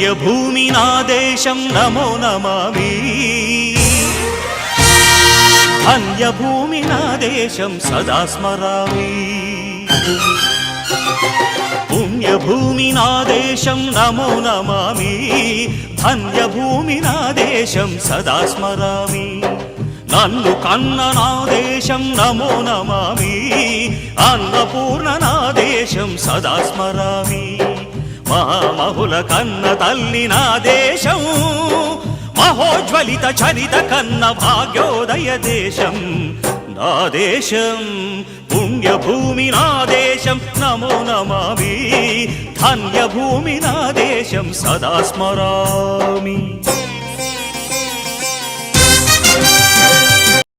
పుణ్యభూమి నా దేశం నమో నమామి ధన్యభూమి నా దేశం సదా స్మరామి పుణ్యభూమి నా దేశం నమో నమామి ధన్యభూమి నా దేశం సదా స్మరామి నన్ను కన్న నా దేశం నమో నమామి అన్నపూర్ణ నా దేశం సదా స్మరామి మహామహుల కన్న తల్లి నా దేశం మహోజ్వలిత చరిత కన్న భాగ్యోదయ దేశం నా దేశం పుణ్యభూమి నా దేశం నమో నమామి ధన్యభూమి నా దేశం సదా స్మరామి